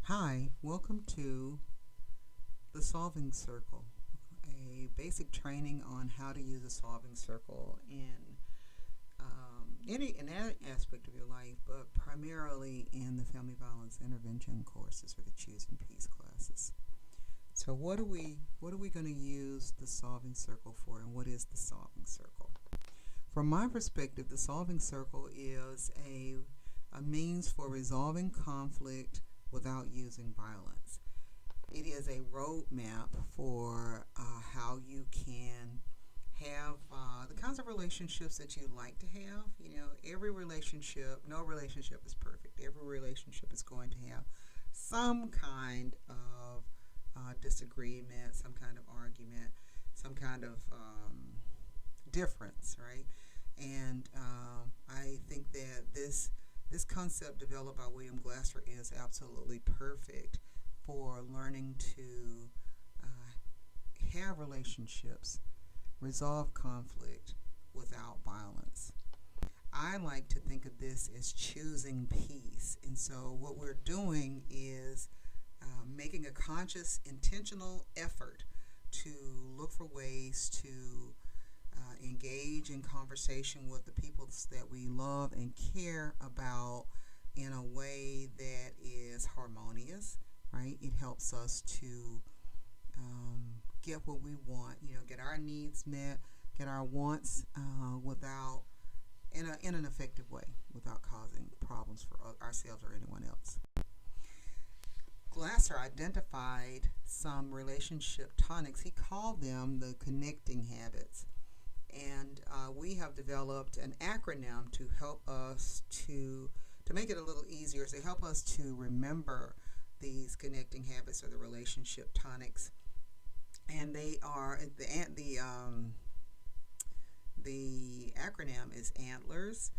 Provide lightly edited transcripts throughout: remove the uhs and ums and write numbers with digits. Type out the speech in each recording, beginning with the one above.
Hi, welcome to the Solving Circle, a basic training on how to use a solving circle in any aspect of your life, but primarily in the family violence intervention courses or the Choosing Peace classes. So, what are we going to use the solving circle for, and what is the solving circle? From my perspective, the solving circle is a means for resolving conflict without using violence. It is a roadmap for how you can have the kinds of relationships that you like to have. Every relationship, no relationship is perfect. Every relationship is going to have some kind of disagreement, some kind of argument, some kind of difference, right? And I think that this concept developed by William Glasser is absolutely perfect for learning to have relationships, resolve conflict without violence. I like to think of this as choosing peace. And so, what we're doing is making a conscious, intentional effort to look for ways to engage in conversation with the people that we love and care about in a way that is harmonious, right? It helps us to get what we want, get our needs met, get our wants without, in an effective way, without causing problems for ourselves or anyone else. Glasser identified some relationship tonics. He called them the connecting habits. And we have developed an acronym to help us to make it a little easier, to help us to remember these connecting habits or the relationship tonics. And they are the acronym is ANTLERS,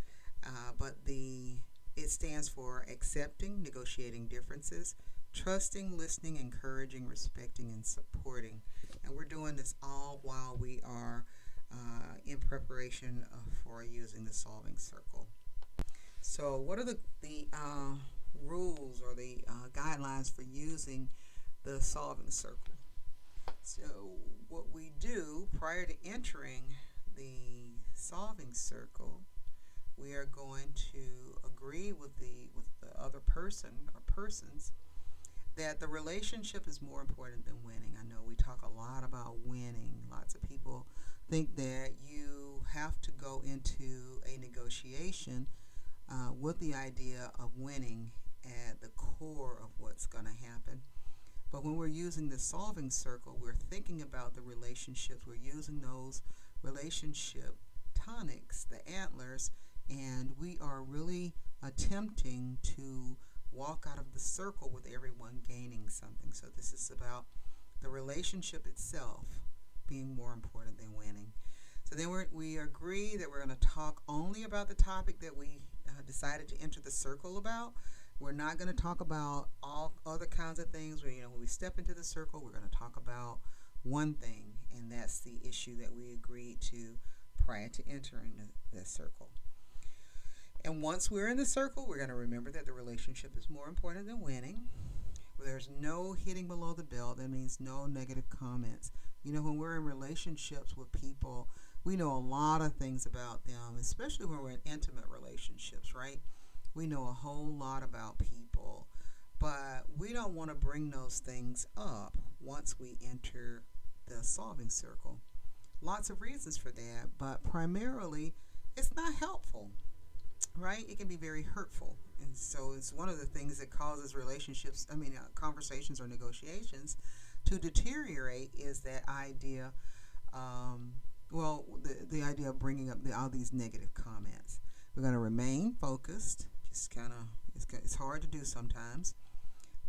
but it stands for accepting, negotiating differences, trusting, listening, encouraging, respecting, and supporting. And we're doing this all while we are in preparation for using the solving circle. So, what are the rules or the guidelines for using the solving circle? So, what we do prior to entering the solving circle, we are going to agree with the other person or persons that the relationship is more important than winning. I know we talk a lot about winning. Lots of people think that you have to go into a negotiation with the idea of winning at the core of what's going to happen. But when we're using the solving circle, we're thinking about the relationships. We're using those relationship tonics, the antlers, and we are really attempting to walk out of the circle with everyone gaining something. So this is about the relationship itself being more important than winning. So then we agree that we're going to talk only about the topic that we decided to enter the circle about. We're not going to talk about all other kinds of things. When we step into the circle, we're going to talk about one thing, and that's the issue that we agreed to prior to entering the circle. And once we're in the circle, we're going to remember that the relationship is more important than winning. There's no hitting below the belt. That means no negative comments. When we're in relationships with people, we know a lot of things about them, especially when we're in intimate relationships, right? We know a whole lot about people, but we don't want to bring those things up once we enter the solving circle. Lots of reasons for that, but primarily it's not helpful, right? It can be very hurtful. And so it's one of the things that causes conversations or negotiations to deteriorate is that idea, the idea of bringing up all these negative comments. We're going to remain focused. It's hard to do sometimes,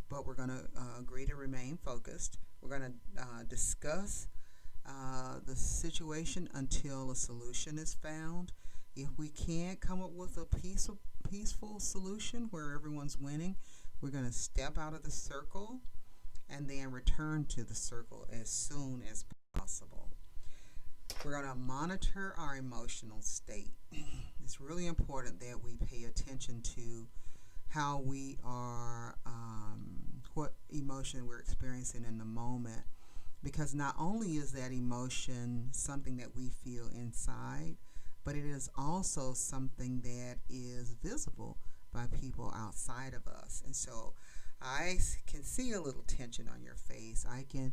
but we're going to agree to remain focused. We're going to discuss the situation until a solution is found. If we can't come up with a peaceful solution where everyone's winning, we're going to step out of the circle and then return to the circle as soon as possible. We're going to monitor our emotional state. It's really important that we pay attention to how we are, emotion we're experiencing in the moment, because not only is that emotion something that we feel inside, but it is also something that is visible by people outside of us. And so I can see a little tension on your face. I can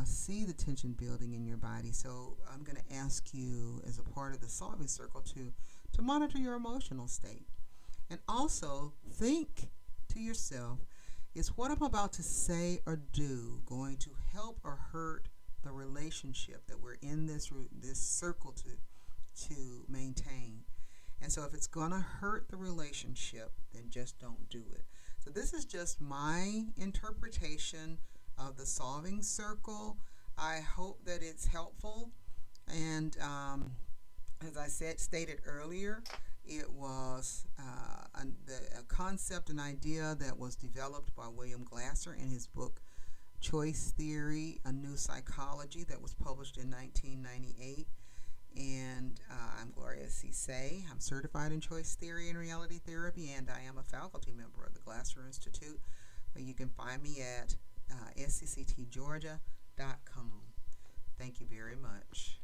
see the tension building in your body. So I'm going to ask you, as a part of the solving circle, to monitor your emotional state. And also think to yourself, is what I'm about to say or do going to help or hurt the relationship that we're in this circle to maintain? And so if it's going to hurt the relationship, then just don't do it. So this is just my interpretation of the solving circle. I hope that it's helpful. And as I stated earlier, it was a concept, an idea that was developed by William Glasser in his book Choice Theory, A New Psychology, that was published in 1998. And I'm Gloria Cisse. I'm certified in choice theory and reality therapy, and I am a faculty member of the Glasser Institute. You can find me at scctgeorgia.com. Thank you very much.